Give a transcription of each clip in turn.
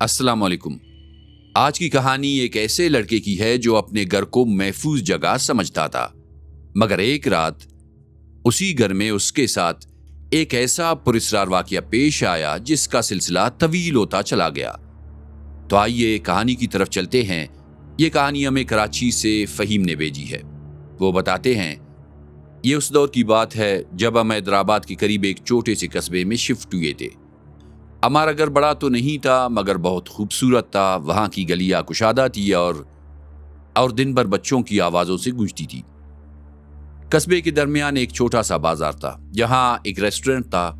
السلام علیکم۔ آج کی کہانی ایک ایسے لڑکے کی ہے جو اپنے گھر کو محفوظ جگہ سمجھتا تھا، مگر ایک رات اسی گھر میں اس کے ساتھ ایک ایسا پراسرار واقعہ پیش آیا جس کا سلسلہ طویل ہوتا چلا گیا۔ تو آئیے کہانی کی طرف چلتے ہیں۔ یہ کہانی ہمیں کراچی سے فہیم نے بھیجی ہے۔ وہ بتاتے ہیں، یہ اس دور کی بات ہے جب ہم حیدرآباد کے قریب ایک چھوٹے سے قصبے میں شفٹ ہوئے تھے۔ ہمارا گھر بڑا تو نہیں تھا مگر بہت خوبصورت تھا۔ وہاں کی گلیاں کشادہ تھی اور دن بھر بچوں کی آوازوں سے گونجتی تھی۔ قصبے کے درمیان ایک چھوٹا سا بازار تھا جہاں ایک ریسٹورنٹ تھا۔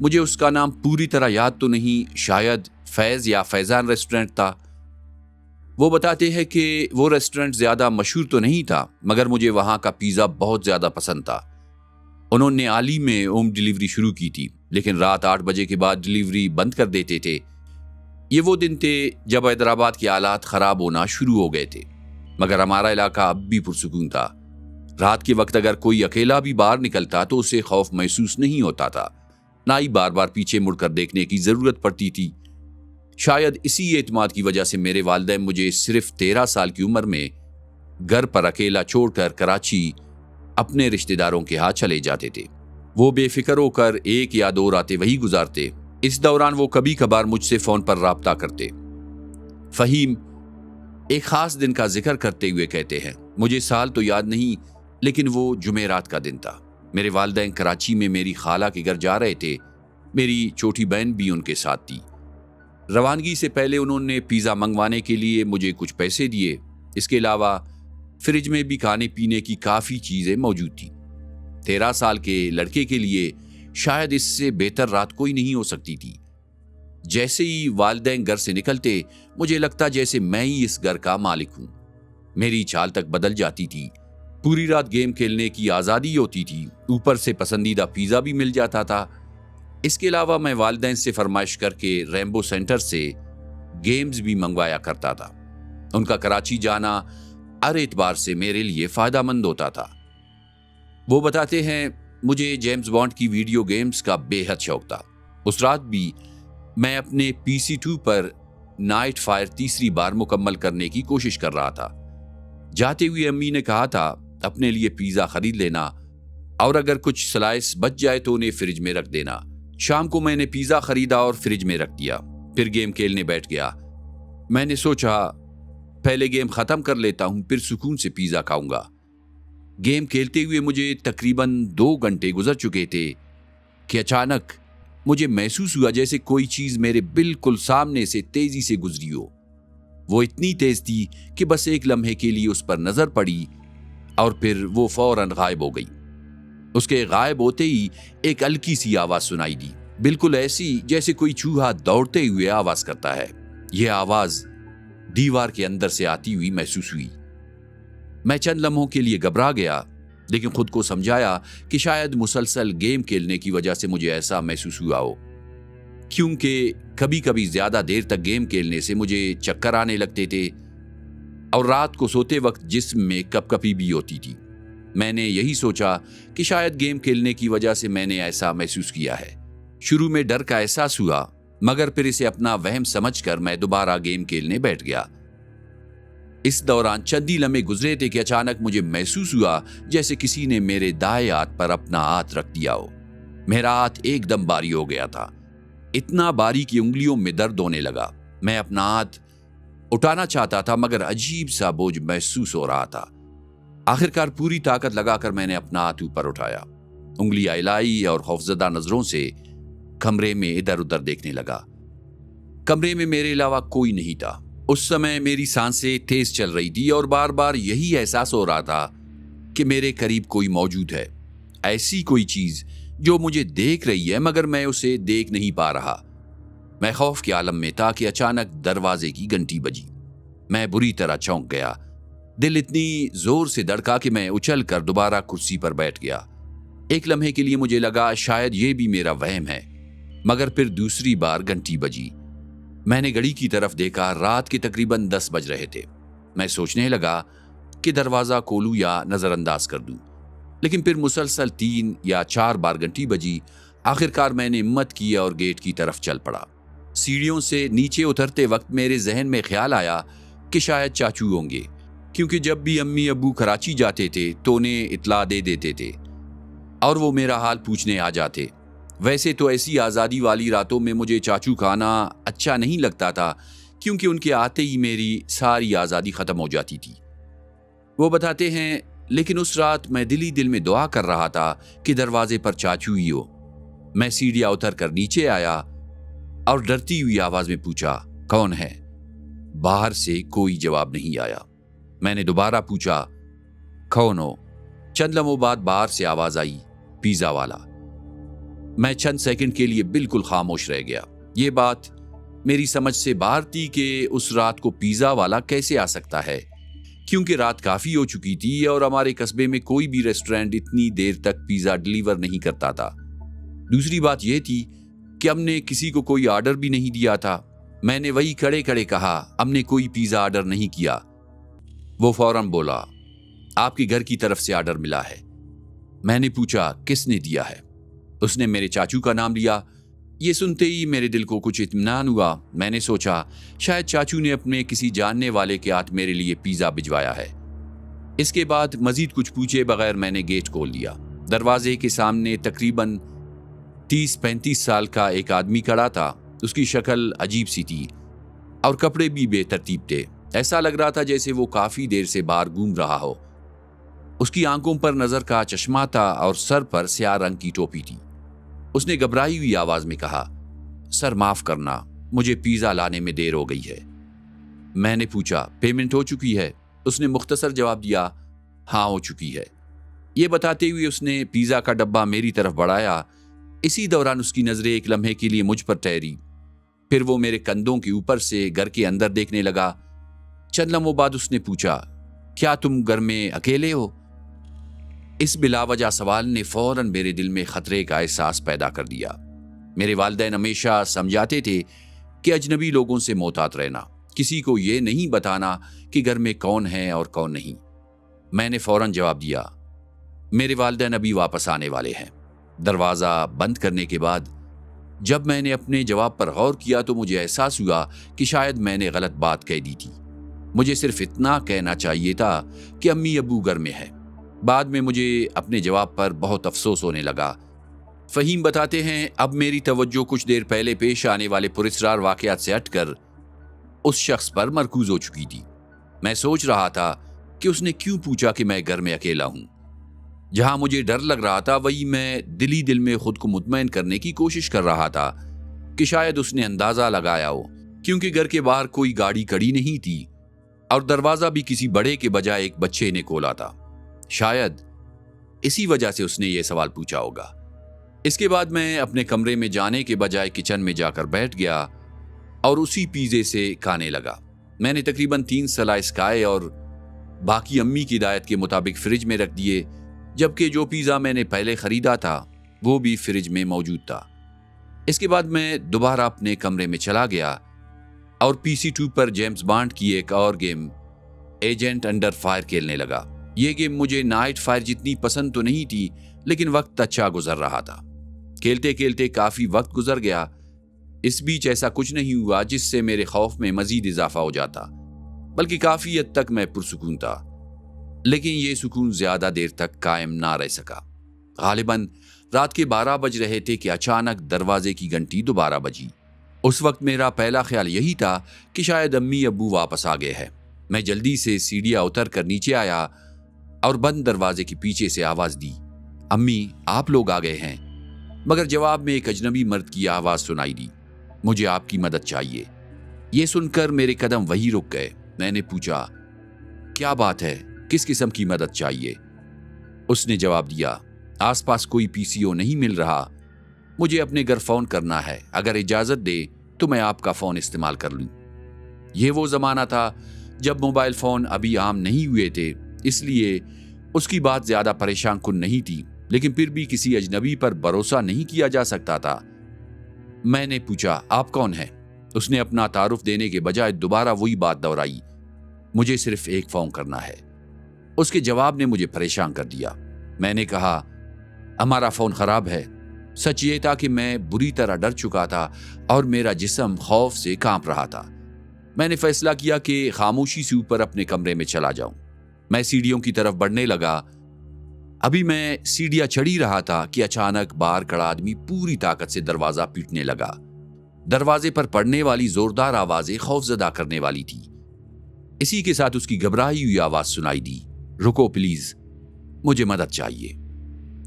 مجھے اس کا نام پوری طرح یاد تو نہیں، شاید فیض یا فیضان ریسٹورنٹ تھا۔ وہ بتاتے ہیں کہ وہ ریسٹورنٹ زیادہ مشہور تو نہیں تھا مگر مجھے وہاں کا پیزا بہت زیادہ پسند تھا۔ انہوں نے حال ہی میں ہوم ڈیلیوری شروع کی تھی لیکن رات 8 بجے کے بعد ڈیلیوری بند کر دیتے تھے۔ یہ وہ دن تھے جب حیدرآباد کے حالات خراب ہونا شروع ہو گئے تھے مگر ہمارا علاقہ اب بھی پرسکون تھا۔ رات کے وقت اگر کوئی اکیلا بھی باہر نکلتا تو اسے خوف محسوس نہیں ہوتا تھا، نہ ہی بار بار پیچھے مڑ کر دیکھنے کی ضرورت پڑتی تھی۔ شاید اسی اعتماد کی وجہ سے میرے والدین مجھے صرف 13 سال کی عمر میں گھر پر اکیلا چھوڑ کر کراچی اپنے رشتہ داروں کے ہاتھ چلے جاتے تھے۔ وہ بے فکر ہو کر 1 یا 2 راتیں وہی گزارتے۔ اس دوران وہ کبھی کبھار مجھ سے فون پر رابطہ کرتے۔ فہیم ایک خاص دن کا ذکر کرتے ہوئے کہتے ہیں، مجھے سال تو یاد نہیں لیکن وہ جمعرات کا دن تھا۔ میرے والدین کراچی میں میری خالہ کے گھر جا رہے تھے، میری چھوٹی بہن بھی ان کے ساتھ تھی۔ روانگی سے پہلے انہوں نے پیزا منگوانے کے لیے مجھے کچھ پیسے دیے۔ اس کے علاوہ فریج میں بھی کھانے پینے کی کافی چیزیں موجود تھیں۔ 13 سال کے لڑکے کے لیے شاید اس سے بہتر رات کوئی نہیں ہو سکتی تھی۔ جیسے ہی والدین گھر سے نکلتے مجھے لگتا جیسے میں ہی اس گھر کا مالک ہوں۔ میری چال تک بدل جاتی تھی۔ پوری رات گیم کھیلنے کی آزادی ہوتی تھی، اوپر سے پسندیدہ پیزا بھی مل جاتا تھا۔ اس کے علاوہ میں والدین سے فرمائش کر کے ریمبو سینٹر سے گیمز بھی منگوایا کرتا تھا۔ ان کا کراچی جانا ہر اعتبار سے میرے لیے فائدہ مند ہوتا تھا۔ وہ بتاتے ہیں، مجھے جیمز بانڈ کی ویڈیو گیمز کا بے حد شوق تھا۔ اس رات بھی میں اپنے PC2 پر نائٹ فائر تیسری بار مکمل کرنے کی کوشش کر رہا تھا۔ جاتے ہوئے امی نے کہا تھا اپنے لیے پیزا خرید لینا اور اگر کچھ سلائس بچ جائے تو انہیں فریج میں رکھ دینا۔ شام کو میں نے پیزا خریدا اور فریج میں رکھ دیا، پھر گیم کھیلنے بیٹھ گیا۔ میں نے سوچا پہلے گیم ختم کر لیتا ہوں پھر سکون سے پیزا کھاؤں گا۔ گیم کھیلتے ہوئے مجھے تقریباً 2 گھنٹے گزر چکے تھے کہ اچانک مجھے محسوس ہوا جیسے کوئی چیز میرے بالکل سامنے سے تیزی سے گزری ہو۔ وہ اتنی تیز تھی کہ بس ایک لمحے کے لیے اس پر نظر پڑی اور پھر وہ فوراً غائب ہو گئی۔ اس کے غائب ہوتے ہی ایک ہلکی سی آواز سنائی دی، بالکل ایسی جیسے کوئی چوہا دوڑتے ہوئے آواز کرتا ہے۔ یہ آواز دیوار کے اندر سے آتی ہوئی محسوس ہوئی۔ میں چند لمحوں کے لیے گھبرا گیا لیکن خود کو سمجھایا کہ شاید مسلسل گیم کھیلنے کی وجہ سے مجھے ایسا محسوس ہوا ہو، کیونکہ کبھی کبھی زیادہ دیر تک گیم کھیلنے سے مجھے چکر آنے لگتے تھے اور رات کو سوتے وقت جسم میں کپکپی بھی ہوتی تھی۔ میں نے یہی سوچا کہ شاید گیم کھیلنے کی وجہ سے میں نے ایسا محسوس کیا ہے۔ شروع میں ڈر کا احساس ہوا مگر پھر اسے اپنا وہم سمجھ کر میں دوبارہ گیم کھیلنے بیٹھ گیا۔ اس دوران چند ہی لمحے گزرے تھے کہ اچانک مجھے محسوس ہوا جیسے کسی نے میرے دائیں ہاتھ پر اپنا ہاتھ رکھ دیا ہو۔ میرا ہاتھ ایک دم بھاری ہو گیا تھا، اتنا بھاری کہ انگلیوں میں درد ہونے لگا۔ میں اپنا ہاتھ اٹھانا چاہتا تھا مگر عجیب سا بوجھ محسوس ہو رہا تھا۔ آخرکار پوری طاقت لگا کر میں نے اپنا ہاتھ اوپر اٹھایا، انگلیاں ہلائی اور خوفزدہ نظروں سے کمرے میں ادھر ادھر دیکھنے لگا۔ کمرے میں میرے علاوہ کوئی نہیں تھا۔ اس سمے میری سانسیں تیز چل رہی تھی اور بار بار یہی احساس ہو رہا تھا کہ میرے قریب کوئی موجود ہے، ایسی کوئی چیز جو مجھے دیکھ رہی ہے مگر میں اسے دیکھ نہیں پا رہا۔ میں خوف کے عالم میں تھا کہ اچانک دروازے کی گھنٹی بجی۔ میں بری طرح چونک گیا، دل اتنی زور سے دھڑکا کہ میں اچھل کر دوبارہ کرسی پر بیٹھ گیا۔ ایک لمحے کے لیے مجھے لگا شاید یہ بھی میرا وہم ہے مگر پھر دوسری بار گھنٹی بجی۔ میں نے گھڑی کی طرف دیکھا، رات کے تقریباً 10 بج رہے تھے۔ میں سوچنے لگا کہ دروازہ کھولوں یا نظر انداز کر دوں، لیکن پھر مسلسل 3 یا 4 بار گھنٹی بجی۔ آخرکار میں نے ہمت کی اور گیٹ کی طرف چل پڑا۔ سیڑھیوں سے نیچے اترتے وقت میرے ذہن میں خیال آیا کہ شاید چاچو ہوں گے، کیونکہ جب بھی امی ابو کراچی جاتے تھے تو انہیں اطلاع دے دیتے تھے اور وہ میرا حال پوچھنے آ جاتے۔ ویسے تو ایسی آزادی والی راتوں میں مجھے چاچو کا آنا اچھا نہیں لگتا تھا، کیونکہ ان کے آتے ہی میری ساری آزادی ختم ہو جاتی تھی۔ وہ بتاتے ہیں، لیکن اس رات میں دل میں دعا کر رہا تھا کہ دروازے پر چاچو ہی ہو۔ میں سیڑھیاں اتر کر نیچے آیا اور ڈرتی ہوئی آواز میں پوچھا، کون ہے؟ باہر سے کوئی جواب نہیں آیا۔ میں نے دوبارہ پوچھا، کون ہو؟ چند لمحوں بعد باہر سے آواز آئی، پیزا والا۔ میں چند سیکنڈ کے لیے بالکل خاموش رہ گیا۔ یہ بات میری سمجھ سے باہر تھی کہ اس رات کو پیزا والا کیسے آ سکتا ہے، کیونکہ رات کافی ہو چکی تھی اور ہمارے قصبے میں کوئی بھی ریسٹورینٹ اتنی دیر تک پیزا ڈیلیور نہیں کرتا تھا۔ دوسری بات یہ تھی کہ ہم نے کسی کو کوئی آرڈر بھی نہیں دیا تھا۔ میں نے وہی کھڑے کھڑے کہا، ہم نے کوئی پیزا آرڈر نہیں کیا۔ وہ فوراً بولا، آپ کے گھر کی طرف سے آرڈر ملا ہے۔ میں نے پوچھا، کس نے دیا ہے؟ اس نے میرے چاچو کا نام لیا۔ یہ سنتے ہی میرے دل کو کچھ اطمینان ہوا۔ میں نے سوچا شاید چاچو نے اپنے کسی جاننے والے کے ہاتھ میرے لیے پیزا بھجوایا ہے۔ اس کے بعد مزید کچھ پوچھے بغیر میں نے گیٹ کھول دیا۔ دروازے کے سامنے تقریباً 30-35 سال کا ایک آدمی کھڑا تھا۔ اس کی شکل عجیب سی تھی اور کپڑے بھی بے ترتیب تھے۔ ایسا لگ رہا تھا جیسے وہ کافی دیر سے باہر گھوم رہا ہو۔ اس کی آنکھوں پر نظر کا چشمہ تھا اور سر پر سیاہ رنگ کی ٹوپی تھی۔ اس نے گھبرائی ہوئی آواز میں کہا، سر معاف کرنا، مجھے پیزا لانے میں دیر ہو گئی ہے۔ میں نے پوچھا، پیمنٹ ہو چکی ہے؟ اس نے مختصر جواب دیا، ہاں ہو چکی ہے۔ یہ بتاتے ہوئے اس نے پیزا کا ڈبہ میری طرف بڑھایا۔ اسی دوران اس کی نظریں ایک لمحے کے لیے مجھ پر ٹھہری، پھر وہ میرے کندھوں کے اوپر سے گھر کے اندر دیکھنے لگا۔ چند لمحوں بعد اس نے پوچھا، کیا تم گھر میں اکیلے ہو؟ اس بلا وجہ سوال نے فوراً میرے دل میں خطرے کا احساس پیدا کر دیا۔ میرے والدین ہمیشہ سمجھاتے تھے کہ اجنبی لوگوں سے محتاط رہنا، کسی کو یہ نہیں بتانا کہ گھر میں کون ہے اور کون نہیں۔ میں نے فوراً جواب دیا، میرے والدین ابھی واپس آنے والے ہیں۔ دروازہ بند کرنے کے بعد جب میں نے اپنے جواب پر غور کیا تو مجھے احساس ہوا کہ شاید میں نے غلط بات کہہ دی تھی۔ مجھے صرف اتنا کہنا چاہیے تھا کہ امی ابو گھر میں ہے۔ بعد میں مجھے اپنے جواب پر بہت افسوس ہونے لگا۔ فہیم بتاتے ہیں، اب میری توجہ کچھ دیر پہلے پیش آنے والے پراسرار واقعات سے ہٹ کر اس شخص پر مرکوز ہو چکی تھی۔ میں سوچ رہا تھا کہ اس نے کیوں پوچھا کہ میں گھر میں اکیلا ہوں۔ جہاں مجھے ڈر لگ رہا تھا وہی میں دل میں خود کو مطمئن کرنے کی کوشش کر رہا تھا کہ شاید اس نے اندازہ لگایا ہو، کیونکہ گھر کے باہر کوئی گاڑی کھڑی نہیں تھی اور دروازہ بھی کسی بڑے کے بجائے ایک بچے نے کھولا تھا۔ شاید اسی وجہ سے اس نے یہ سوال پوچھا ہوگا۔ اس کے بعد میں اپنے کمرے میں جانے کے بجائے کچن میں جا کر بیٹھ گیا اور اسی پیزے سے کھانے لگا۔ میں نے تقریباً 3 سلائس کھائے اور باقی امی کی ہدایت کے مطابق فریج میں رکھ دیے، جبکہ جو پیزا میں نے پہلے خریدا تھا وہ بھی فریج میں موجود تھا۔ اس کے بعد میں دوبارہ اپنے کمرے میں چلا گیا اور PC2 پر جیمز بانڈ کی ایک اور گیم ایجنٹ انڈر فائر کھیلنے لگا۔ یہ گیم مجھے نائٹ فائر جتنی پسند تو نہیں تھی، لیکن وقت اچھا گزر رہا تھا۔ کھیلتے کھیلتے کافی وقت گزر گیا۔ اس بیچ ایسا کچھ نہیں ہوا جس سے میرے خوف میں مزید اضافہ ہو جاتا، بلکہ کافی حد تک میں پرسکون تھا۔ لیکن یہ سکون زیادہ دیر تک قائم نہ رہ سکا۔ غالباً رات کے 12 بج رہے تھے کہ اچانک دروازے کی گھنٹی دوبارہ بجی۔ اس وقت میرا پہلا خیال یہی تھا کہ شاید امی ابو واپس آ گئے ہیں۔ میں جلدی سے سیڑھیاں اتر کر نیچے آیا اور بند دروازے کے پیچھے سے آواز دی، امی آپ لوگ آ گئے ہیں۔ مگر جواب میں ایک اجنبی مرد کی آواز سنائی دی، مجھے آپ کی مدد چاہیے۔ یہ سن کر میرے قدم وہی رک گئے۔ میں نے پوچھا، کیا بات ہے، کس قسم کی مدد چاہیے؟ اس نے جواب دیا، آس پاس کوئی PCO نہیں مل رہا، مجھے اپنے گھر فون کرنا ہے، اگر اجازت دے تو میں آپ کا فون استعمال کر لوں۔ یہ وہ زمانہ تھا جب موبائل فون ابھی عام نہیں ہوئے تھے، اس لیے اس کی بات زیادہ پریشان کن نہیں تھی، لیکن پھر بھی کسی اجنبی پر بھروسہ نہیں کیا جا سکتا تھا۔ میں نے پوچھا، آپ کون ہیں؟ اس نے اپنا تعارف دینے کے بجائے دوبارہ وہی بات دہرائی، مجھے صرف ایک فون کرنا ہے۔ اس کے جواب نے مجھے پریشان کر دیا۔ میں نے کہا، ہمارا فون خراب ہے، سچ یہ تھا کہ میں بری طرح ڈر چکا تھا اور میرا جسم خوف سے کانپ رہا تھا۔ میں نے فیصلہ کیا کہ خاموشی سے اوپر اپنے کمرے میں چلا جاؤں۔ میں سیڑھیوں کی طرف بڑھنے لگا۔ ابھی میں سیڑھیاں چڑھی رہا تھا کہ اچانک باہر کھڑا آدمی پوری طاقت سے دروازہ پیٹنے لگا۔ دروازے پر پڑنے والی زوردار آوازیں خوفزدہ کرنے والی تھی۔ اسی کے ساتھ اس کی گھبرائی ہوئی آواز سنائی دی، رکو پلیز، مجھے مدد چاہیے۔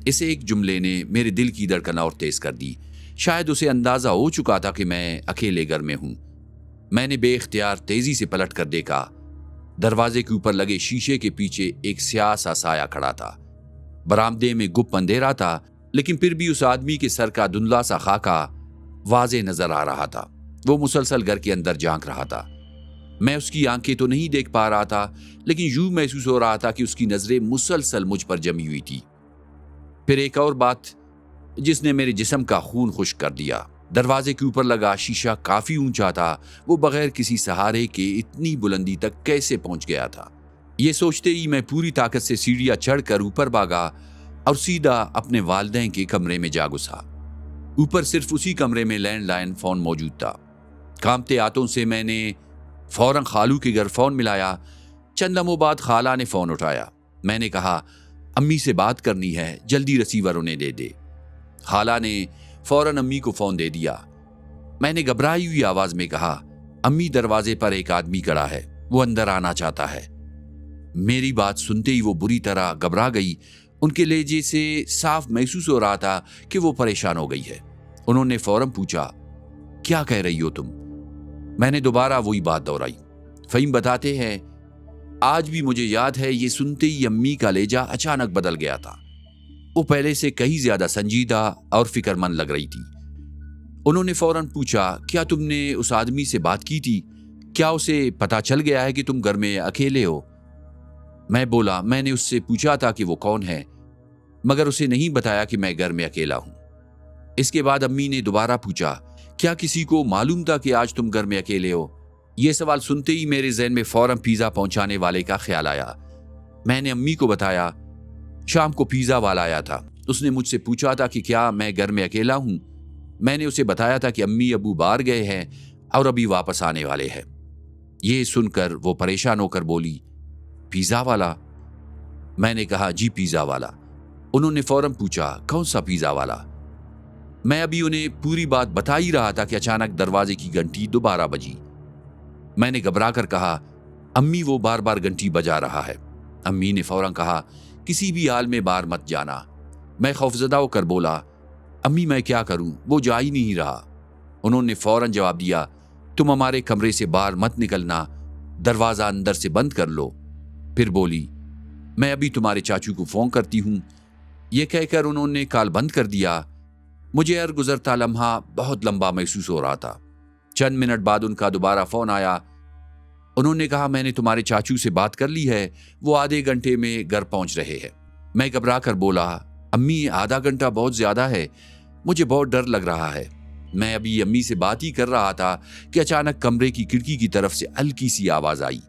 اس ایک جملے نے میرے دل کی دھڑکن اور تیز کر دی۔ شاید اسے اندازہ ہو چکا تھا کہ میں اکیلے گھر میں ہوں۔ میں نے بے اختیار تیزی سے پلٹ کر دیکھا۔ دروازے کے اوپر لگے شیشے کے پیچھے ایک سیاہ سا سایہ کھڑا تھا۔ برآمدے میں گپ اندھیرا تھا، لیکن پھر بھی اس آدمی کے سر کا دھندلا سا خاکہ واضح نظر آ رہا تھا۔ وہ مسلسل گھر کے اندر جھانک رہا تھا۔ میں اس کی آنکھیں تو نہیں دیکھ پا رہا تھا، لیکن یوں محسوس ہو رہا تھا کہ اس کی نظریں مسلسل مجھ پر جمی ہوئی تھی۔ پھر ایک اور بات جس نے میرے جسم کا خون خشک کر دیا۔ دروازے کے اوپر لگا شیشہ کافی اونچا تھا۔ وہ بغیر کسی سہارے کے اتنی بلندی تک کیسے پہنچ گیا تھا؟ یہ سوچتے ہی میں پوری طاقت سے سیڑھیاں چڑھ کر اوپر بھاگا اور سیدھا اپنے والدین کے کمرے میں جا گھسا۔ اوپر صرف اسی کمرے میں لینڈ لائن فون موجود تھا۔ کانپتے ہاتھوں سے میں نے فوراً خالو کے گھر فون ملایا۔ چند لمحوں بعد خالہ نے فون اٹھایا۔ میں نے کہا، امی سے بات کرنی ہے، جلدی ریسیور انہیں دے دے۔ خالہ نے فوراً امی کو فون دے دیا۔ میں نے گھبرائی ہوئی آواز میں کہا، امی دروازے پر ایک آدمی کھڑا ہے، وہ اندر آنا چاہتا ہے۔ میری بات سنتے ہی وہ بری طرح گھبرا گئی۔ ان کے لہجے سے صاف محسوس ہو رہا تھا کہ وہ پریشان ہو گئی ہے۔ انہوں نے فوراً پوچھا، کیا کہہ رہی ہو تم؟ میں نے دوبارہ وہی بات دہرائی۔ فہیم بتاتے ہیں، آج بھی مجھے یاد ہے، یہ سنتے ہی امی کا لہجہ اچانک بدل گیا تھا۔ وہ پہلے سے کہیں زیادہ سنجیدہ اور فکر مند لگ رہی تھی۔ انہوں نے فوراً پوچھا، کیا تم نے اس آدمی سے بات کی تھی؟ کیا اسے پتا چل گیا ہے کہ تم گھر میں اکیلے ہو؟ میں بولا، میں نے اس سے پوچھا تھا کہ وہ کون ہے، مگر اسے نہیں بتایا کہ میں گھر میں اکیلا ہوں۔ اس کے بعد امی نے دوبارہ پوچھا، کیا کسی کو معلوم تھا کہ آج تم گھر میں اکیلے ہو؟ یہ سوال سنتے ہی میرے ذہن میں فوراً پیزا پہنچانے والے کا خیال آیا۔ میں نے امی کو بتایا، شام کو پیزا والا آیا تھا، اس نے مجھ سے پوچھا تھا کہ کیا میں گھر میں اکیلا ہوں۔ میں نے اسے بتایا تھا کہ امی ابو باہر گئے ہیں اور ابھی واپس آنے والے ہیں۔ یہ سن کر وہ پریشان ہو کر بولی، پیزا والا؟ میں نے کہا، جی پیزا والا۔ انہوں نے فوراً پوچھا، کون سا پیزا والا؟ میں ابھی انہیں پوری بات بتا ہی رہا تھا کہ اچانک دروازے کی گھنٹی دوبارہ بجی۔ میں نے گھبرا کر کہا، امی وہ بار بار گھنٹی بجا رہا ہے۔ امی نے فوراً کہا، کسی بھی حال میں باہر مت جانا۔ میں خوفزدہ ہو کر بولا، امی میں کیا کروں، وہ جا ہی نہیں رہا۔ انہوں نے فوراً جواب دیا، تم ہمارے کمرے سے باہر مت نکلنا، دروازہ اندر سے بند کر لو۔ پھر بولی، میں ابھی تمہارے چاچو کو فون کرتی ہوں۔ یہ کہہ کر انہوں نے کال بند کر دیا۔ مجھے ہر گزرتا لمحہ بہت لمبا محسوس ہو رہا تھا۔ چند منٹ بعد ان کا دوبارہ فون آیا۔ انہوں نے کہا، میں نے تمہارے چاچو سے بات کر لی ہے، وہ آدھے گھنٹے میں گھر پہنچ رہے ہیں۔ میں گھبرا کر بولا، امی آدھا گھنٹہ بہت زیادہ ہے، مجھے بہت ڈر لگ رہا ہے۔ میں ابھی امی سے بات ہی کر رہا تھا کہ اچانک کمرے کی کھڑکی کی طرف سے ہلکی سی آواز آئی۔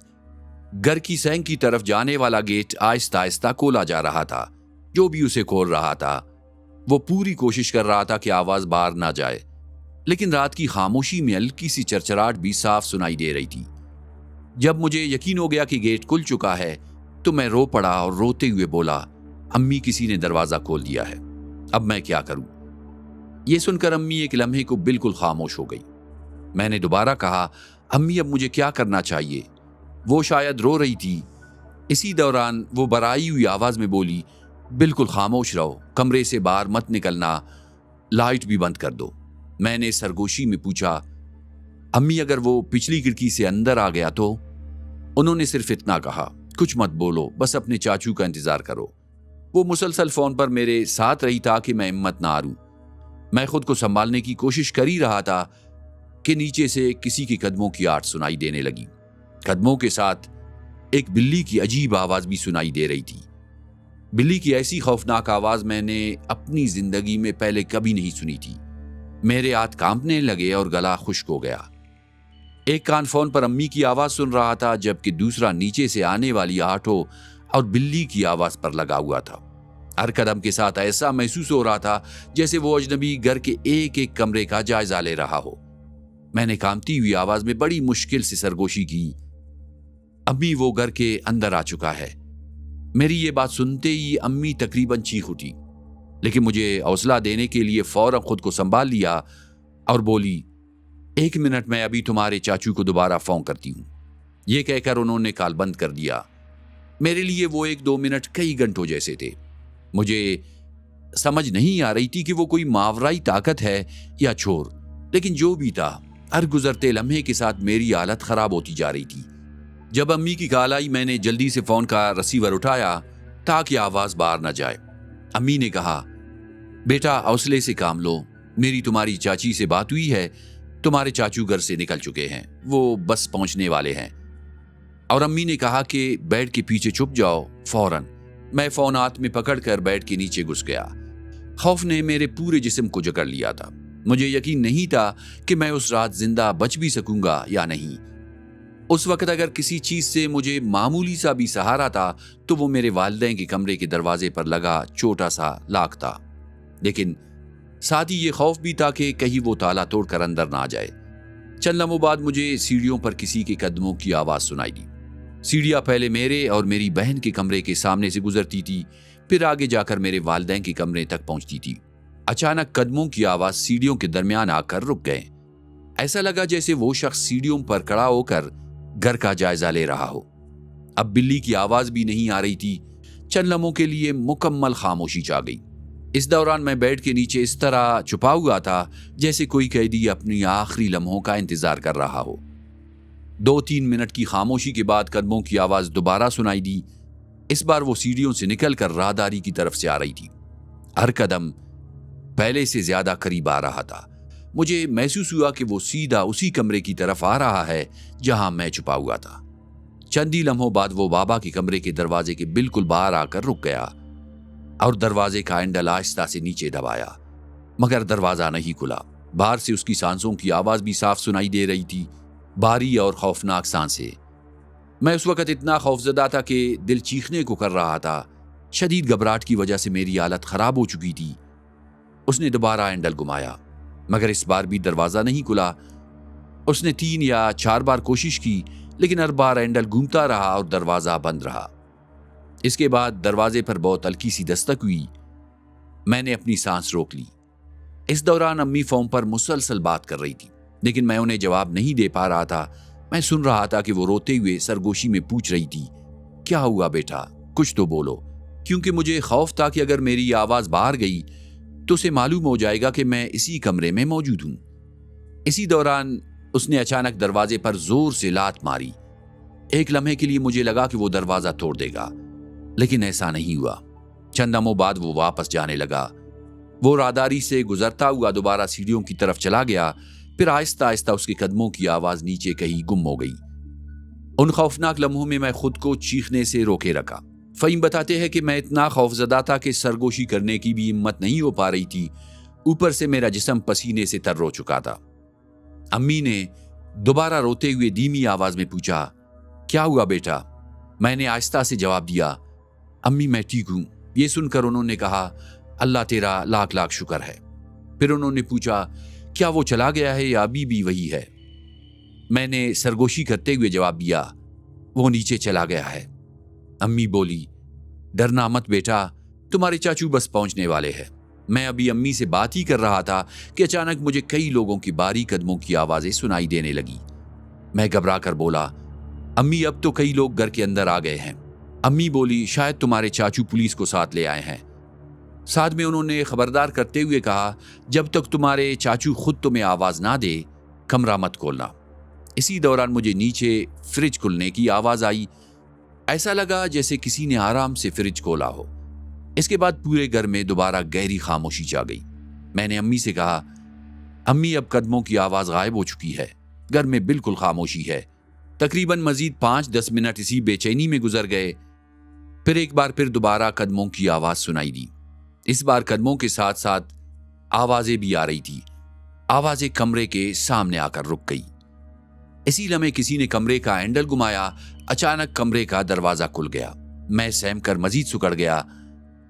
گھر کی سینگ کی طرف جانے والا گیٹ آہستہ آہستہ کھولا جا رہا تھا۔ جو بھی اسے کھول رہا تھا وہ پوری کوشش کر رہا تھا کہ آواز باہر نہ جائے، لیکن رات کی خاموشی میں ہلکی سی چرچراہٹ بھی صاف سنائی دے رہی تھی۔ جب مجھے یقین ہو گیا کہ گیٹ کھل چکا ہے تو میں رو پڑا اور روتے ہوئے بولا، امی کسی نے دروازہ کھول دیا ہے، اب میں کیا کروں؟ یہ سن کر امی ایک لمحے کو بالکل خاموش ہو گئی۔ میں نے دوبارہ کہا، امی اب مجھے کیا کرنا چاہیے؟ وہ شاید رو رہی تھی۔ اسی دوران وہ برائی ہوئی آواز میں بولی، بالکل خاموش رہو، کمرے سے باہر مت نکلنا، لائٹ بھی بند کر دو۔ میں نے سرگوشی میں پوچھا، امی اگر وہ پچھلی کھڑکی سے اندر آ گیا تو؟ انہوں نے صرف اتنا کہا، کچھ مت بولو، بس اپنے چاچو کا انتظار کرو۔ وہ مسلسل فون پر میرے ساتھ رہی تاکہ میں ہمت نہ ہاروں۔ میں خود کو سنبھالنے کی کوشش کر ہی رہا تھا کہ نیچے سے کسی کے قدموں کی آہٹ سنائی دینے لگی۔ قدموں کے ساتھ ایک بلی کی عجیب آواز بھی سنائی دے رہی تھی۔ بلی کی ایسی خوفناک آواز میں نے اپنی زندگی میں پہلے کبھی نہیں سنی تھی۔ میرے ہاتھ کانپنے لگے اور گلا خشک ہو گیا۔ ایک کان فون پر امی کی آواز سن رہا تھا، جبکہ دوسرا نیچے سے آنے والی آہٹوں اور بلی کی آواز پر لگا ہوا تھا۔ ہر قدم کے ساتھ ایسا محسوس ہو رہا تھا جیسے وہ اجنبی گھر کے ایک ایک کمرے کا جائزہ لے رہا ہو۔ میں نے کانپتی ہوئی آواز میں بڑی مشکل سے سرگوشی کی، امی وہ گھر کے اندر آ چکا ہے۔ میری یہ بات سنتے ہی امی تقریباً چیخ اٹھی، لیکن مجھے حوصلہ دینے کے لیے فوراً خود کو سنبھال لیا اور بولی، 1 منٹ میں ابھی تمہارے چاچو کو دوبارہ فون کرتی ہوں۔ یہ کہہ کر انہوں نے کال بند کر دیا۔ میرے لیے وہ 1-2 منٹ کئی گھنٹوں جیسے تھے۔ مجھے سمجھ نہیں آ رہی تھی کہ وہ کوئی ماورائی طاقت ہے یا چور، لیکن جو بھی تھا، ہر گزرتے لمحے کے ساتھ میری حالت خراب ہوتی جا رہی تھی۔ جب امی کی کال آئی میں نے جلدی سے فون کا ریسیور اٹھایا تاکہ آواز باہر نہ جائے۔ امی نے کہا، بیٹا حوصلے سے کام لو، میری تمہاری چاچی سے بات ہوئی ہے، تمہارے چاچو گھر سے نکل چکے ہیں، وہ بس پہنچنے والے ہیں۔ اور امی نے کہا کہ بیڈ کے پیچھے چھپ جاؤ فوراً۔ میں فون ہاتھ میں پکڑ کر بیڈ کے نیچے گھس گیا۔ خوف نے میرے پورے جسم کو جکڑ لیا تھا۔ مجھے یقین نہیں تھا کہ میں اس رات زندہ بچ بھی سکوں گا یا نہیں۔ اس وقت اگر کسی چیز سے مجھے معمولی سا بھی سہارا تھا تو وہ میرے والدین کے کمرے کے دروازے پر لگا چھوٹا سا لاک تھا، لیکن ساتھ ہی یہ خوف بھی تھا کہ کہیں وہ تالا توڑ کر اندر نہ آ جائے۔ چند لمحوں بعد مجھے سیڑھیوں پر کسی کے قدموں کی آواز سنائی دی۔ سیڑھیاں پہلے میرے اور میری بہن کے کمرے کے سامنے سے گزرتی تھی، پھر آگے جا کر میرے والدین کے کمرے تک پہنچتی تھی۔ اچانک قدموں کی آواز سیڑھیوں کے درمیان آ کر رک گئے۔ ایسا لگا جیسے وہ شخص سیڑھیوں پر کھڑا ہو کر گھر کا جائزہ لے رہا ہو۔ اب بلی کی آواز بھی نہیں آ رہی تھی۔ چند لمحوں کے لیے مکمل خاموشی چھا گئی۔ اس دوران میں بیڈ کے نیچے اس طرح چھپا ہوا تھا جیسے کوئی قیدی اپنی آخری لمحوں کا انتظار کر رہا ہو۔ 2-3 منٹ کی خاموشی کے بعد قدموں کی آواز دوبارہ سنائی دی۔ اس بار وہ سیڑھیوں سے نکل کر راہداری کی طرف سے آ رہی تھی۔ ہر قدم پہلے سے زیادہ قریب آ رہا تھا۔ مجھے محسوس ہوا کہ وہ سیدھا اسی کمرے کی طرف آ رہا ہے جہاں میں چھپا ہوا تھا۔ چند ہی لمحوں بعد وہ بابا کے کمرے کے دروازے کے بالکل باہر آ کر رک گیا اور دروازے کا ہینڈل آہستہ سے نیچے دبایا، مگر دروازہ نہیں کھلا۔ باہر سے اس کی سانسوں کی آواز بھی صاف سنائی دے رہی تھی، بھاری اور خوفناک سانسیں۔ میں اس وقت اتنا خوفزدہ تھا کہ دل چیخنے کو کر رہا تھا۔ شدید گھبراہٹ کی وجہ سے میری حالت خراب ہو چکی تھی۔ اس نے دوبارہ ہینڈل گھمایا، مگر اس بار بھی دروازہ نہیں کھلا۔ اس نے 3 یا 4 بار کوشش کی، لیکن ہر بار ہینڈل گھومتا رہا اور دروازہ بند رہا۔ اس کے بعد دروازے پر بہت ہلکی سی دستک ہوئی۔ میں نے اپنی سانس روک لی۔ اس دوران امی فون پر مسلسل بات کر رہی تھی، لیکن میں انہیں جواب نہیں دے پا رہا تھا۔ میں سن رہا تھا کہ وہ روتے ہوئے سرگوشی میں پوچھ رہی تھی، کیا ہوا بیٹا، کچھ تو بولو، کیونکہ مجھے خوف تھا کہ اگر میری آواز باہر گئی تو اسے معلوم ہو جائے گا کہ میں اسی کمرے میں موجود ہوں۔ اسی دوران اس نے اچانک دروازے پر زور سے لات ماری۔ ایک لمحے کے لیے مجھے لگا کہ وہ دروازہ توڑ دے گا، لیکن ایسا نہیں ہوا۔ چند لمحوں بعد وہ واپس جانے لگا۔ وہ راہداری سے گزرتا ہوا دوبارہ سیڑھیوں کی طرف چلا گیا، پھر آہستہ آہستہ اس کے قدموں کی آواز نیچے کہیں گم ہو گئی۔ ان خوفناک لمحوں میں میں خود کو چیخنے سے روکے رکھا۔ فہیم بتاتے ہیں کہ میں اتنا خوفزدہ تھا کہ سرگوشی کرنے کی بھی ہمت نہیں ہو پا رہی تھی، اوپر سے میرا جسم پسینے سے تر ہو چکا تھا۔ امی نے دوبارہ روتے ہوئے دھیمی آواز میں پوچھا، کیا ہوا بیٹا؟ میں نے آہستہ سے جواب دیا، امی میں ٹھیک ہوں۔ یہ سن کر انہوں نے کہا، اللہ تیرا لاکھ لاکھ شکر ہے۔ پھر انہوں نے پوچھا، کیا وہ چلا گیا ہے یا ابھی بھی وہی ہے؟ میں نے سرگوشی کرتے ہوئے جواب دیا، وہ نیچے چلا گیا ہے۔ امی بولی، ڈرنا مت بیٹا، تمہارے چاچو بس پہنچنے والے ہیں۔ میں ابھی امی سے بات ہی کر رہا تھا کہ اچانک مجھے کئی لوگوں کی بھاری قدموں کی آوازیں سنائی دینے لگی۔ میں گھبرا کر بولا، امی اب تو کئی لوگ گھر کے اندر آ گئے ہیں۔ امی بولی، شاید تمہارے چاچو پولیس کو ساتھ لے آئے ہیں۔ ساتھ میں انہوں نے خبردار کرتے ہوئے کہا، جب تک تمہارے چاچو خود تمہیں آواز نہ دے کمرہ مت کھولنا۔ اسی دوران مجھے نیچے فریج کھلنے کی آواز آئی۔ ایسا لگا جیسے کسی نے آرام سے فریج کھولا ہو۔ اس کے بعد پورے گھر میں دوبارہ گہری خاموشی چھا گئی۔ میں نے امی سے کہا، امی اب قدموں کی آواز غائب ہو چکی ہے، گھر میں بالکل خاموشی ہے۔ تقریباً مزید 5-10 منٹ اسی بے چینی میں گزر گئے، پھر ایک بار پھر دوبارہ قدموں کی آواز سنائی دی۔ اس بار قدموں کے ساتھ ساتھ آوازیں بھی آ رہی تھی۔ آوازیں کمرے کے سامنے آ کر رک گئی۔ اسی لمحے کسی نے کمرے کا ہینڈل گھمایا۔ اچانک کمرے کا دروازہ کھل گیا۔ میں سہم کر مزید سکڑ گیا۔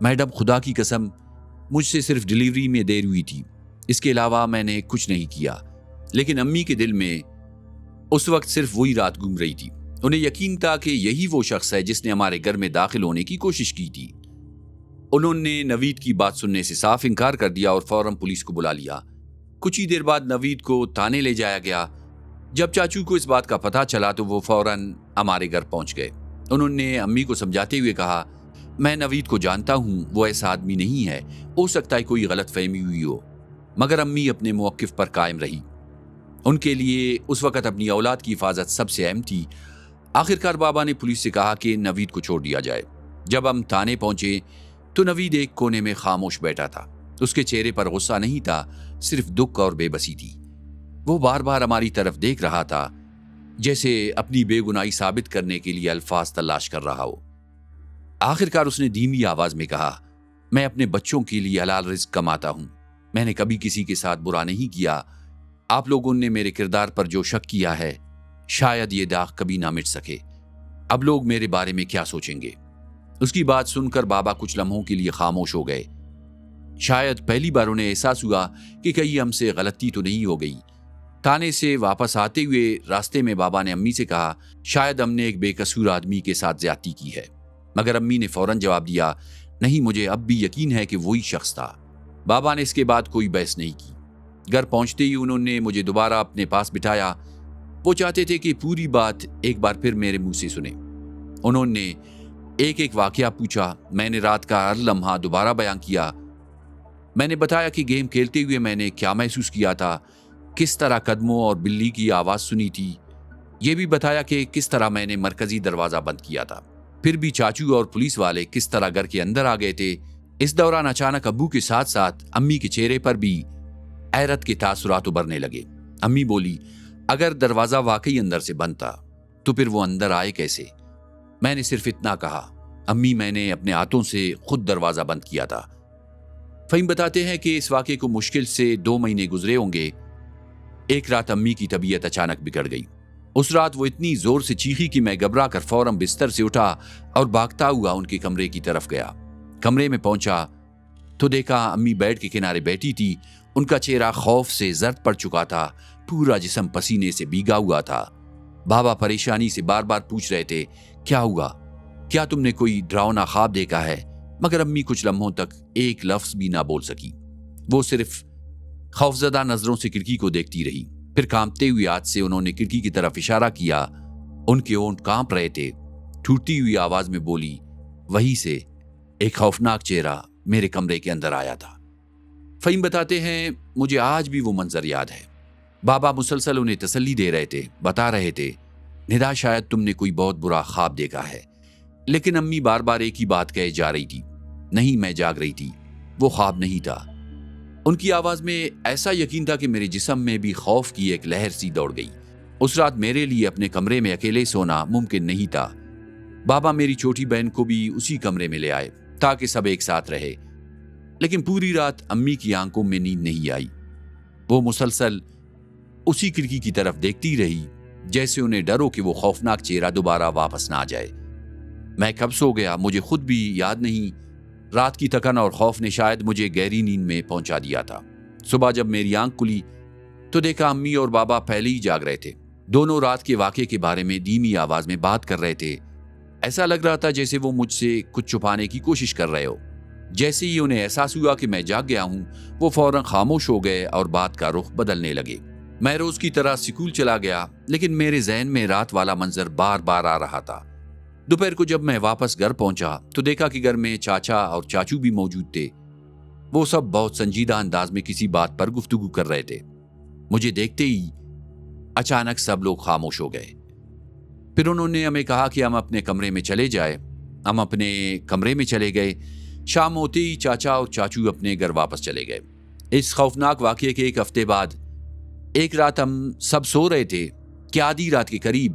میڈم خدا کی قسم مجھ سے صرف ڈلیوری میں دیر ہوئی تھی، اس کے علاوہ میں نے کچھ نہیں کیا۔ لیکن امی کے دل میں اس وقت صرف وہی رات گھوم رہی تھی۔ انہیں یقین تھا کہ یہی وہ شخص ہے جس نے ہمارے گھر میں داخل ہونے کی کوشش کی تھی۔ انہوں نے نوید کی بات سننے سے صاف انکار کر دیا اور فوراً پولیس کو بلا لیا۔ کچھ ہی دیر بعد نوید کو تھانے لے جایا گیا۔ جب چاچو کو اس بات کا پتہ چلا تو وہ فوراً ہمارے گھر پہنچ گئے۔ انہوں نے امی کو سمجھاتے ہوئے کہا، میں نوید کو جانتا ہوں، وہ ایسا آدمی نہیں ہے، ہو سکتا ہے کوئی غلط فہمی ہوئی ہو۔ مگر امی اپنے موقف پر قائم رہی۔ ان کے لیے اس وقت اپنی اولاد کی حفاظت سب سے اہم تھی۔ آخرکار بابا نے پولیس سے کہا کہ نوید کو چھوڑ دیا جائے۔ جب ہم تھانے پہنچے تو نوید ایک کونے میں خاموش بیٹھا تھا۔ اس کے چہرے پر غصہ نہیں تھا، صرف دکھ اور بے بسی تھی۔ وہ بار بار ہماری طرف دیکھ رہا تھا، جیسے اپنی بے گناہی ثابت کرنے کے لیے الفاظ تلاش کر رہا ہو۔ آخرکار اس نے دھیمی آواز میں کہا، میں اپنے بچوں کے لیے حلال رزق کماتا ہوں، میں نے کبھی کسی کے ساتھ برا نہیں کیا۔ آپ لوگوں نے میرے کردار پر جو شک کیا ہے، شاید یہ داغ کبھی نہ مٹ سکے۔ اب لوگ میرے بارے میں کیا سوچیں گے؟ اس کی بات سن کر بابا کچھ لمحوں کے لیے خاموش ہو گئے۔ شاید پہلی بار انہیں احساس ہوا کہ کہیں ہم سے غلطی تو نہیں ہو گئی۔ تھانے سے واپس آتے ہوئے راستے میں بابا نے امی سے کہا، شاید ہم نے ایک بے قصور آدمی کے ساتھ زیادتی کی ہے۔ مگر امی نے فوراً جواب دیا، نہیں، مجھے اب بھی یقین ہے کہ وہی شخص تھا۔ بابا نے اس کے بعد کوئی بحث نہیں کی۔ گھر پہنچتے ہی انہوں نے مجھے دوبارہ اپنے پاس بٹھایا۔ وہ چاہتے تھے کہ پوری بات ایک بار پھر میرے منہ سے سنیں۔ انہوں نے ایک ایک واقعہ پوچھا۔ میں نے رات کا ہر لمحہ دوبارہ بیان کیا۔ میں نے بتایا کہ گیم کھیلتے ہوئے میں نے کیا محسوس کیا تھا، کس طرح قدموں اور بلی کی آواز سنی تھی۔ یہ بھی بتایا کہ کس طرح میں نے مرکزی دروازہ بند کیا تھا۔ پھر بھی چاچو اور پولیس والے کس طرح گھر کے اندر آ گئے تھے۔ اس دوران اچانک ابو کے ساتھ ساتھ امی کے چہرے پر بھی حیرت کے تاثرات ابھرنے لگے۔ امی بولی، اگر دروازہ واقعی اندر سے بند تھا تو پھر وہ اندر آئے کیسے؟ میں نے صرف اتنا کہا، امی میں نے اپنے ہاتھوں سے خود دروازہ بند کیا تھا۔ فہیم بتاتے ہیں کہ اس واقعے کو مشکل سے 2 مہینے گزرے ہوں گے۔ ایک رات امی کی طبیعت اچانک بگڑ گئی۔ اس رات وہ اتنی زور سے چیخی کہ میں گھبرا کر فوراً بستر سے اٹھا اور بھاگتا ہوا ان کے کمرے کی طرف گیا۔ کمرے میں پہنچا تو دیکھا امی بیڈ کے کنارے بیٹھی تھی۔ ان کا چہرہ خوف سے زرد پڑ چکا تھا، پورا جسم پسینے سے بھیگا ہوا تھا۔ بابا پریشانی سے بار بار پوچھ رہے تھے، کیا ہوا؟ کیا تم نے کوئی ڈراؤنا خواب دیکھا ہے؟ مگر امی کچھ لمحوں تک ایک لفظ بھی نہ بول سکی۔ وہ صرف خوفزدہ نظروں سے کھڑکی کو دیکھتی رہی۔ پھر کانپتے ہوئے ہاتھ سے انہوں نے کھڑکی کی طرف اشارہ کیا۔ ان کے ہونٹ کانپ رہے تھے۔ ٹوٹتی ہوئی آواز میں بولی، وہیں سے ایک خوفناک چہرہ میرے کمرے کے اندر آیا تھا۔ فہیم بتاتے ہیں، مجھے آج بھی وہ منظر یاد ہے۔ بابا مسلسل انہیں تسلی دے رہے تھے، بتا رہے تھے، ندا شاید تم نے کوئی بہت برا خواب دیکھا ہے۔ لیکن امی بار بار ایک ہی بات کہے جا رہی تھی، نہیں، میں جاگ رہی تھی، وہ خواب نہیں تھا۔ ان کی آواز میں ایسا یقین تھا کہ میرے جسم میں بھی خوف کی ایک لہر سی دوڑ گئی۔ اس رات میرے لیے اپنے کمرے میں اکیلے سونا ممکن نہیں تھا۔ بابا میری چھوٹی بہن کو بھی اسی کمرے میں لے آئے تاکہ سب ایک ساتھ رہے۔ لیکن پوری رات امی کی آنکھوں میں نیند نہیں آئی۔ وہ مسلسل اسی کھڑکی کی طرف دیکھتی رہی، جیسے انہیں ڈر ہو کہ وہ خوفناک چہرہ دوبارہ واپس نہ آ جائے۔ میں کب سو گیا مجھے خود بھی یاد نہیں۔ رات کی تھکن اور خوف نے شاید مجھے گہری نیند میں پہنچا دیا تھا۔ صبح جب میری آنکھ کھلی تو دیکھا امی اور بابا پہلے ہی جاگ رہے تھے۔ دونوں رات کے واقعے کے بارے میں دھیمی آواز میں بات کر رہے تھے۔ ایسا لگ رہا تھا جیسے وہ مجھ سے کچھ چھپانے کی کوشش کر رہے ہو۔ جیسے ہی انہیں احساس ہوا کہ میں جاگ گیا ہوں، وہ فوراً خاموش ہو گئے اور بات کا رخ بدلنے لگے۔ میں روز کی طرح سکول چلا گیا، لیکن میرے ذہن میں رات والا منظر بار بار آ رہا تھا۔ دوپہر کو جب میں واپس گھر پہنچا تو دیکھا کہ گھر میں چاچا اور چاچو بھی موجود تھے۔ وہ سب بہت سنجیدہ انداز میں کسی بات پر گفتگو کر رہے تھے۔ مجھے دیکھتے ہی اچانک سب لوگ خاموش ہو گئے۔ پھر انہوں نے ہمیں کہا کہ ہم اپنے کمرے میں چلے جائیں۔ ہم اپنے کمرے میں چلے گئے۔ شام ہوتے ہی چاچا اور چاچو اپنے گھر واپس چلے گئے۔ اس خوفناک واقعے کے 1 ہفتے بعد ایک رات ہم سب سو رہے تھے کہ آدھی رات کے قریب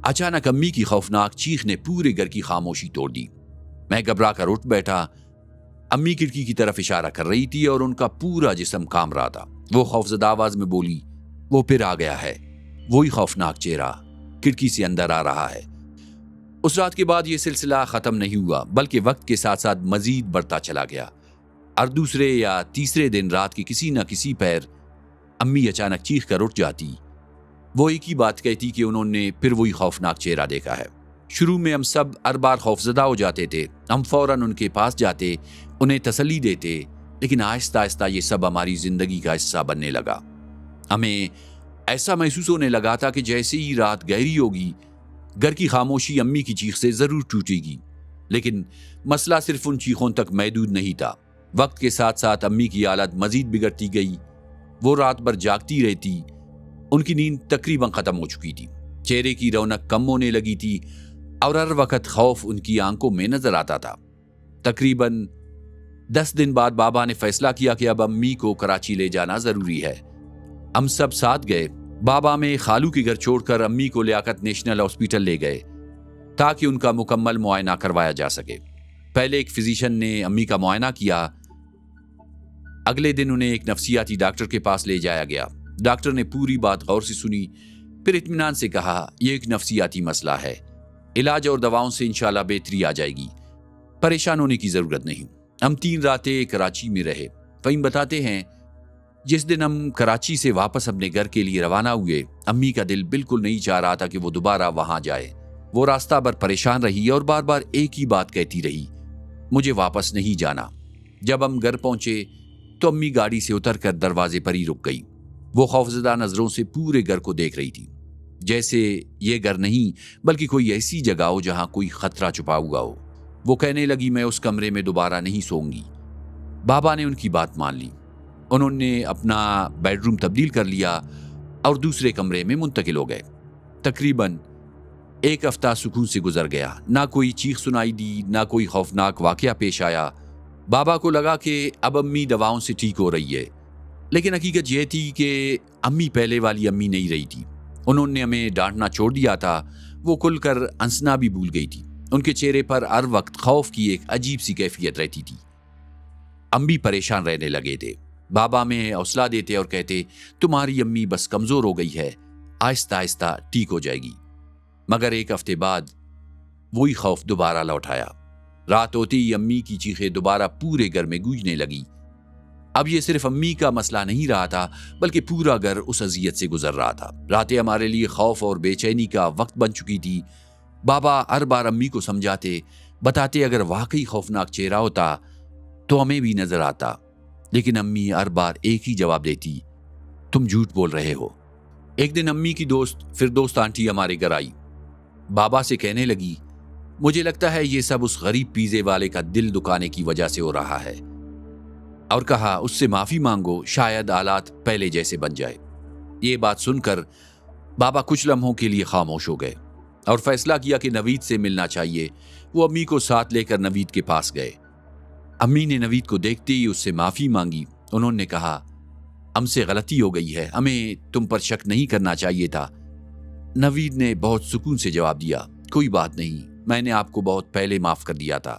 اچانک امی کی خوفناک چیخ نے پورے گھر کی خاموشی توڑ دی۔ میں گھبرا کر اٹھ بیٹھا۔ امی کھڑکی کی طرف اشارہ کر رہی تھی اور ان کا پورا جسم کانپ رہا تھا۔ وہ خوفزدہ آواز میں بولی، وہ پھر آ گیا ہے، وہی خوفناک چہرہ کھڑکی سے اندر آ رہا ہے۔ اس رات کے بعد یہ سلسلہ ختم نہیں ہوا، بلکہ وقت کے ساتھ ساتھ مزید بڑھتا چلا گیا۔ اور دوسرے یا تیسرے دن رات کے کسی نہ کسی پہر امی اچانک چیخ کر اٹھ جاتی۔ وہ ایک ہی بات کہتی کہ انہوں نے پھر وہی خوفناک چہرہ دیکھا ہے۔ شروع میں ہم سب ہر بار خوفزدہ ہو جاتے تھے، ہم فوراً ان کے پاس جاتے، انہیں تسلی دیتے، لیکن آہستہ آہستہ یہ سب ہماری زندگی کا حصہ بننے لگا۔ ہمیں ایسا محسوس ہونے لگا تھا کہ جیسے ہی رات گہری ہوگی، گھر کی خاموشی امی کی چیخ سے ضرور ٹوٹے گی۔ لیکن مسئلہ صرف ان چیخوں تک محدود نہیں تھا۔ وقت کے ساتھ ساتھ امی کی حالت مزید بگڑتی گئی۔ وہ رات بھر جاگتی رہتی، ان کی نیند تقریباً ختم ہو چکی تھی، چہرے کی رونق کم ہونے لگی تھی اور ہر وقت خوف ان کی آنکھوں میں نظر آتا تھا۔ تقریباً 10 دن بعد بابا نے فیصلہ کیا کہ اب امی کو کراچی لے جانا ضروری ہے۔ ہم سب ساتھ گئے۔ بابا میں خالو کے گھر چھوڑ کر امی کو لیاقت نیشنل ہاسپٹل لے گئے تاکہ ان کا مکمل معائنہ کروایا جا سکے۔ پہلے ایک فزیشین نے امی کا معائنہ کیا۔ اگلے دن انہیں ایک نفسیاتی ڈاکٹر کے پاس لے جایا گیا۔ ڈاکٹر نے پوری بات غور سے سنی، پھر اطمینان سے کہا یہ ایک نفسیاتی مسئلہ ہے، علاج اور دواؤں سے انشاءاللہ بہتری آ جائے گی، پریشان ہونے کی ضرورت نہیں۔ ہم 3 راتیں کراچی میں رہے۔ فہیم بتاتے ہیں جس دن ہم کراچی سے واپس اپنے گھر کے لیے روانہ ہوئے، امی کا دل بالکل نہیں چاہ رہا تھا کہ وہ دوبارہ وہاں جائے۔ وہ راستہ بھر پریشان رہی اور بار بار ایک ہی بات کہتی رہی، مجھے واپس نہیں جانا۔ جب ہم گھر پہنچے تو امی گاڑی سے اتر کر دروازے پر ہی رک گئی۔ وہ خوفزدہ نظروں سے پورے گھر کو دیکھ رہی تھی، جیسے یہ گھر نہیں بلکہ کوئی ایسی جگہ ہو جہاں کوئی خطرہ چھپا ہوا ہو۔ وہ کہنے لگی میں اس کمرے میں دوبارہ نہیں سوؤں گی۔ بابا نے ان کی بات مان لی۔ انہوں نے اپنا بیڈ روم تبدیل کر لیا اور دوسرے کمرے میں منتقل ہو گئے۔ تقریباً 1 ہفتہ سکون سے گزر گیا۔ نہ کوئی چیخ سنائی دی، نہ کوئی خوفناک واقعہ پیش آیا۔ بابا کو لگا کہ اب امی دواؤں سے ٹھیک ہو رہی ہے، لیکن حقیقت یہ تھی کہ امی پہلے والی امی نہیں رہی تھی۔ انہوں نے ہمیں ڈانٹنا چھوڑ دیا تھا۔ وہ کھل کر ہنسنا بھی بھول گئی تھی۔ ان کے چہرے پر ہر وقت خوف کی ایک عجیب سی کیفیت رہتی تھی۔ امی پریشان رہنے لگے تھے۔ بابا میں حوصلہ دیتے اور کہتے تمہاری امی بس کمزور ہو گئی ہے، آہستہ آہستہ ٹھیک ہو جائے گی۔ مگر 1 ہفتے بعد وہی خوف دوبارہ لوٹ آیا۔ رات ہوتے ہی امی کی چیخیں دوبارہ پورے گھر میں گونجنے لگی۔ اب یہ صرف امی کا مسئلہ نہیں رہا تھا، بلکہ پورا گھر اس اذیت سے گزر رہا تھا۔ راتیں ہمارے لیے خوف اور بے چینی کا وقت بن چکی تھی۔ بابا ہر بار امی کو سمجھاتے، بتاتے اگر واقعی خوفناک چہرہ ہوتا تو ہمیں بھی نظر آتا، لیکن امی ہر بار ایک ہی جواب دیتی، تم جھوٹ بول رہے ہو۔ ایک دن امی کی دوست فردوس آنٹی ہمارے گھر آئی۔ بابا سے کہنے لگی مجھے لگتا ہے یہ سب اس غریب پیزے والے کا دل دکانے کی وجہ سے ہو رہا ہے، اور کہا اس سے معافی مانگو، شاید حالات پہلے جیسے بن جائے۔ یہ بات سن کر بابا کچھ لمحوں کے لیے خاموش ہو گئے اور فیصلہ کیا کہ نوید سے ملنا چاہیے۔ وہ امی کو ساتھ لے کر نوید کے پاس گئے۔ امی نے نوید کو دیکھتے ہی اس سے معافی مانگی۔ انہوں نے کہا ہم سے غلطی ہو گئی ہے، ہمیں تم پر شک نہیں کرنا چاہیے تھا۔ نوید نے بہت سکون سے جواب دیا کوئی بات نہیں، میں نے آپ کو بہت پہلے معاف کر دیا تھا،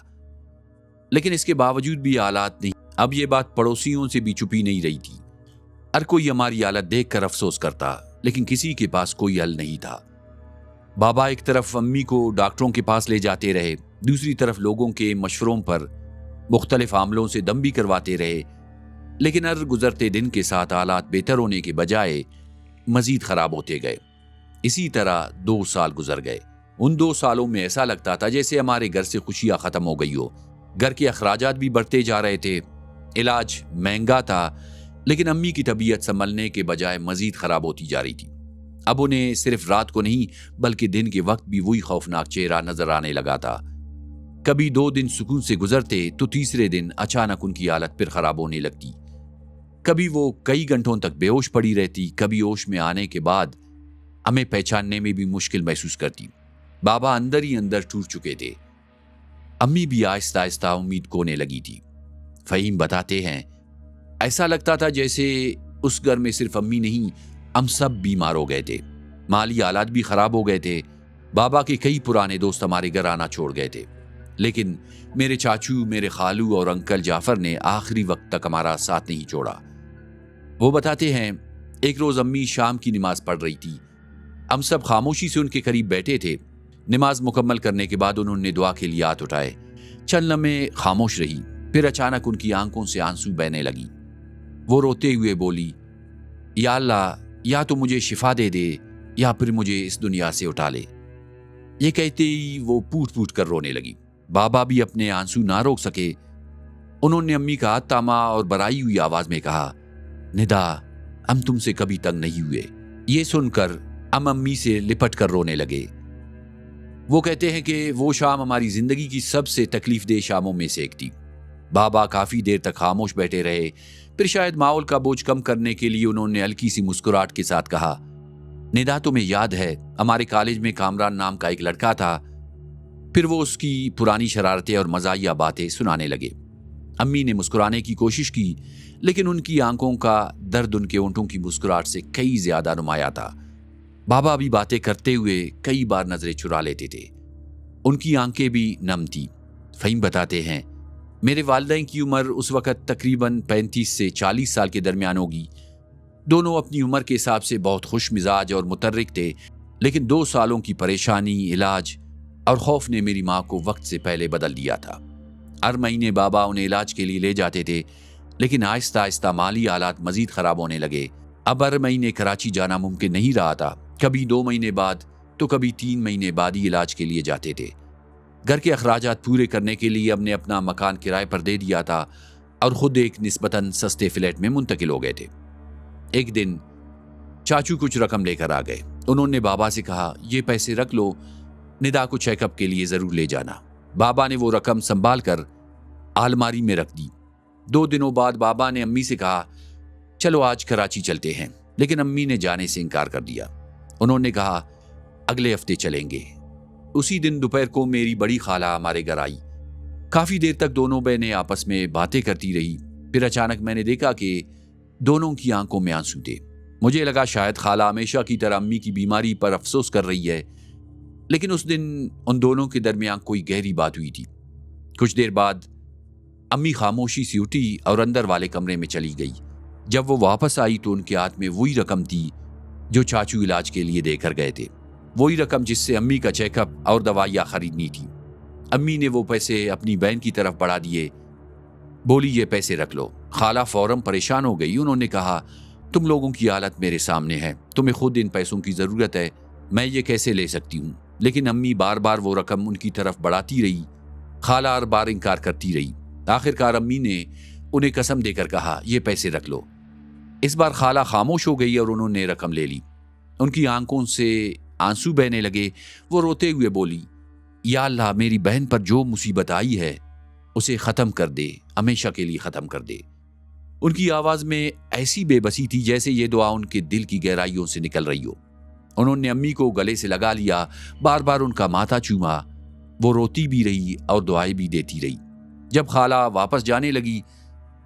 لیکن اس کے باوجود بھی حالات نہیں۔ اب یہ بات پڑوسیوں سے بھی چھپی نہیں رہی تھی۔ ہر کوئی ہماری حالت دیکھ کر افسوس کرتا، لیکن کسی کے پاس کوئی حل نہیں تھا۔ بابا ایک طرف امی کو ڈاکٹروں کے پاس لے جاتے رہے، دوسری طرف لوگوں کے مشوروں پر مختلف عاملوں سے دم بھی کرواتے رہے، لیکن ہر گزرتے دن کے ساتھ حالات بہتر ہونے کے بجائے مزید خراب ہوتے گئے۔ اسی طرح 2 سال گزر گئے۔ ان 2 سالوں میں ایسا لگتا تھا جیسے ہمارے گھر سے خوشیاں ختم ہو گئی ہو۔ گھر کے اخراجات بھی بڑھتے جا رہے تھے، علاج مہنگا تھا، لیکن امی کی طبیعت سنبھلنے کے بجائے مزید خراب ہوتی جا رہی تھی۔ اب انہیں صرف رات کو نہیں بلکہ دن کے وقت بھی وہی خوفناک چہرہ نظر آنے لگا تھا۔ کبھی 2 دن سکون سے گزرتے تو تیسرے دن اچانک ان کی حالت پھر خراب ہونے لگتی۔ کبھی وہ کئی گھنٹوں تک بے ہوش پڑی رہتی، کبھی ہوش میں آنے کے بعد ہمیں پہچاننے میں بھی مشکل محسوس کرتی۔ بابا اندر ہی اندر ٹوٹ چکے تھے۔ امی بھی آہستہ آہستہ امید کھونے لگی تھی۔ فہیم بتاتے ہیں ایسا لگتا تھا جیسے اس گھر میں صرف امی نہیں ہم سب بیمار ہو گئے تھے۔ مالی حالات بھی خراب ہو گئے تھے۔ بابا کے کئی پرانے دوست ہمارے گھر آنا چھوڑ گئے تھے، لیکن میرے چاچو، میرے خالو اور انکل جعفر نے آخری وقت تک ہمارا ساتھ نہیں چھوڑا۔ وہ بتاتے ہیں ایک روز امی شام کی نماز پڑھ رہی تھی۔ ہم سب خاموشی سے ان کے قریب بیٹھے تھے۔ نماز مکمل کرنے کے بعد انہوں نے دعا کے لیے ہاتھ اٹھائے۔ چند لمحے خاموش رہی، پھر اچانک ان کی آنکھوں سے آنسو بہنے لگی۔ وہ روتے ہوئے بولی، یا اللہ، یا تو مجھے شفا دے دے یا پھر مجھے اس دنیا سے اٹھا لے۔ یہ کہتے ہی وہ پھوٹ پھوٹ کر رونے لگی۔ بابا بھی اپنے آنسو نہ روک سکے۔ انہوں نے امی کا ہاتھ تاما اور برائی ہوئی آواز میں کہا، ندا، ہم تم سے کبھی تنگ نہیں ہوئے۔ یہ سن کر ہم امی سے لپٹ کر رونے لگے۔ وہ کہتے ہیں کہ وہ شام ہماری زندگی کی سب سے تکلیف دہ شاموں میں سے ایک تھی۔ بابا کافی دیر تک خاموش بیٹھے رہے، پھر شاید ماحول کا بوجھ کم کرنے کے لیے انہوں نے ہلکی سی مسکراہٹ کے ساتھ کہا، ندا، تمہیں یاد ہے ہمارے کالج میں کامران نام کا ایک لڑکا تھا؟ پھر وہ اس کی پرانی شرارتیں اور مزاحیہ باتیں سنانے لگے۔ امی نے مسکرانے کی کوشش کی، لیکن ان کی آنکھوں کا درد ان کے ہونٹوں کی مسکراہٹ سے کئی زیادہ نمایاں تھا۔ بابا بھی باتیں کرتے ہوئے کئی بار نظریں چرا لیتے تھے۔ ان کی آنکھیں بھی نم تھی۔ فہیم بتاتے ہیں، میرے والدین کی عمر اس وقت تقریباً 35 سے 40 سال کے درمیان ہوگی۔ دونوں اپنی عمر کے حساب سے بہت خوش مزاج اور متحرک تھے، لیکن 2 سالوں کی پریشانی، علاج اور خوف نے میری ماں کو وقت سے پہلے بدل دیا تھا۔ ہر مہینے بابا انہیں علاج کے لیے لے جاتے تھے، لیکن آہستہ آہستہ مالی حالات مزید خراب ہونے لگے۔ اب ہر مہینے کراچی جانا ممکن نہیں رہا تھا۔ کبھی 2 مہینے بعد تو کبھی 3 مہینے بعد ہی علاج کے لیے جاتے تھے۔ گھر کے اخراجات پورے کرنے کے لیے ہم نے اپنا مکان کرائے پر دے دیا تھا اور خود ایک نسبتاً سستے فلیٹ میں منتقل ہو گئے تھے۔ ایک دن چاچو کچھ رقم لے کر آ گئے۔ انہوں نے بابا سے کہا، یہ پیسے رکھ لو، ندا کو چیک اپ کے لیے ضرور لے جانا۔ بابا نے وہ رقم سنبھال کر الماری میں رکھ دی۔ 2 دنوں بعد بابا نے امی سے کہا، چلو آج کراچی چلتے ہیں، لیکن امی نے جانے سے انکار کر دیا۔ انہوں نے کہا، اگلے ہفتے چلیں گے۔ اسی دن دوپہر کو میری بڑی خالہ ہمارے گھر آئی۔ کافی دیر تک دونوں بہنیں آپس میں باتیں کرتی رہی۔ پھر اچانک میں نے دیکھا کہ دونوں کی آنکھوں میں آنسو تھے۔ مجھے لگا شاید خالہ ہمیشہ کی طرح امی کی بیماری پر افسوس کر رہی ہے، لیکن اس دن ان دونوں کے درمیان کوئی گہری بات ہوئی تھی۔ کچھ دیر بعد امی خاموشی سے اٹھی اور اندر والے کمرے میں چلی گئی۔ جب وہ واپس آئی تو ان کے ہاتھ میں وہی رقم تھی جو چاچو علاج کے لیے دے کر گئے تھے، وہی رقم جس سے امی کا چیک اپ اور دوائیاں خریدنی تھی۔ امی نے وہ پیسے اپنی بہن کی طرف بڑھا دیے، بولی، یہ پیسے رکھ لو۔ خالہ فوراً پریشان ہو گئی۔ انہوں نے کہا، تم لوگوں کی حالت میرے سامنے ہے، تمہیں خود ان پیسوں کی ضرورت ہے، میں یہ کیسے لے سکتی ہوں؟ لیکن امی بار بار وہ رقم ان کی طرف بڑھاتی رہی۔ خالہ ہر بار انکار کرتی رہی۔ آخرکار امی نے انہیں قسم دے کر کہا، یہ پیسے رکھ لو۔ اس بار خالہ خاموش ہو گئی اور انہوں نے رقم لے لی۔ ان کی آنکھوں سے آنسو بہنے لگے۔ وہ روتے ہوئے بولی، یا اللہ، میری بہن پر جو مصیبت آئی ہے اسے ختم کر دے، ہمیشہ کے لیے ختم کر دے۔ ان کی آواز میں ایسی بے بسی تھی جیسے یہ دعا ان کے دل کی گہرائیوں سے نکل رہی ہو۔ انہوں نے امی کو گلے سے لگا لیا، بار بار ان کا ماتھا چوما۔ وہ روتی بھی رہی اور دعائیں بھی دیتی رہی۔ جب خالہ واپس جانے لگی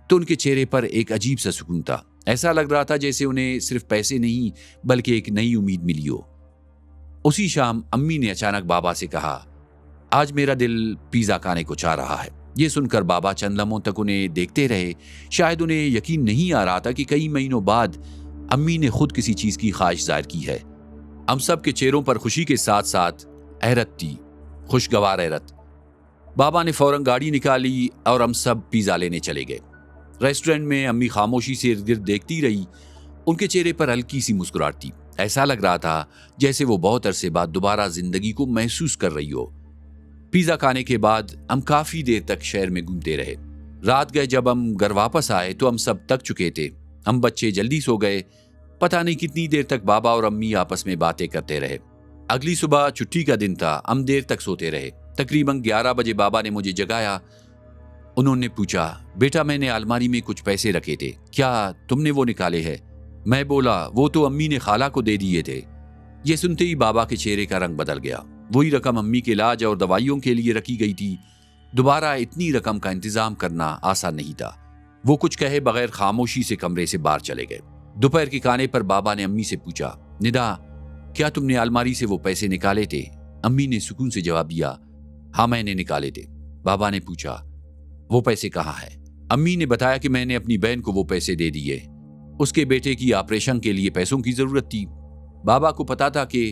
تو ان کے چہرے پر ایک عجیب سا سکون تھا۔ ایسا لگ رہا تھا جیسے انہیں صرف پیسے نہیں بلکہ ایک نئی امید ملی ہو۔ اسی شام امی نے اچانک بابا سے کہا، آج میرا دل پیزا کھانے کو چاہ رہا ہے۔ یہ سن کر بابا چند لمحوں تک انہیں دیکھتے رہے۔ شاید انہیں یقین نہیں آ رہا تھا کہ کئی مہینوں بعد امی نے خود کسی چیز کی خواہش ظاہر کی ہے۔ ہم سب کے چہروں پر خوشی کے ساتھ ساتھ حیرت تھی، خوشگوار حیرت۔ بابا نے فوراً گاڑی نکالی اور ہم سب پیزا لینے چلے گئے۔ ریسٹورنٹ میں امی خاموشی سے ارد گرد دیکھتی رہی۔ ان کے چہرے پر ہلکی سی مسکراہٹ تھی۔ ایسا لگ رہا تھا جیسے وہ بہت عرصے بعد دوبارہ زندگی کو محسوس کر رہی ہو۔ پیزا کھانے کے بعد ہم کافی دیر تک شہر میں گھومتے رہے۔ رات گئے جب ہم گھر واپس آئے تو ہم سب تھک چکے تھے۔ ہم بچے جلدی سو گئے۔ پتہ نہیں کتنی دیر تک بابا اور امی آپس میں باتیں کرتے رہے۔ اگلی صبح چھٹی کا دن تھا۔ ہم دیر تک سوتے رہے۔ تقریباً 11 بجے بابا نے مجھے جگایا۔ انہوں نے پوچھا، بیٹا، میں نے الماری میں کچھ پیسے رکھے تھے، کیا تم نے وہ نکالے ہیں؟ میں بولا، وہ تو امی نے خالہ کو دے دیے تھے۔ یہ سنتے ہی بابا کے چہرے کا رنگ بدل گیا۔ وہی رقم امی کے علاج اور دوائیوں کے لیے رکھی گئی تھی۔ دوبارہ اتنی رقم کا انتظام کرنا آسان نہیں تھا۔ وہ کچھ کہے بغیر خاموشی سے کمرے سے باہر چلے گئے۔ دوپہر کے کھانے پر بابا نے امی سے پوچھا، ندا، کیا تم نے الماری سے وہ پیسے نکالے تھے؟ امی نے سکون سے جواب دیا، ہاں میں نے نکالے تھے۔ بابا نے پوچھا، وہ پیسے کہاں ہیں؟ امی نے بتایا کہ میں نے اپنی بہن کو وہ پیسے دے دیے۔ اس کے بیٹے کی آپریشن کے لیے پیسوں کی ضرورت تھی۔ بابا کو پتا تھا کہ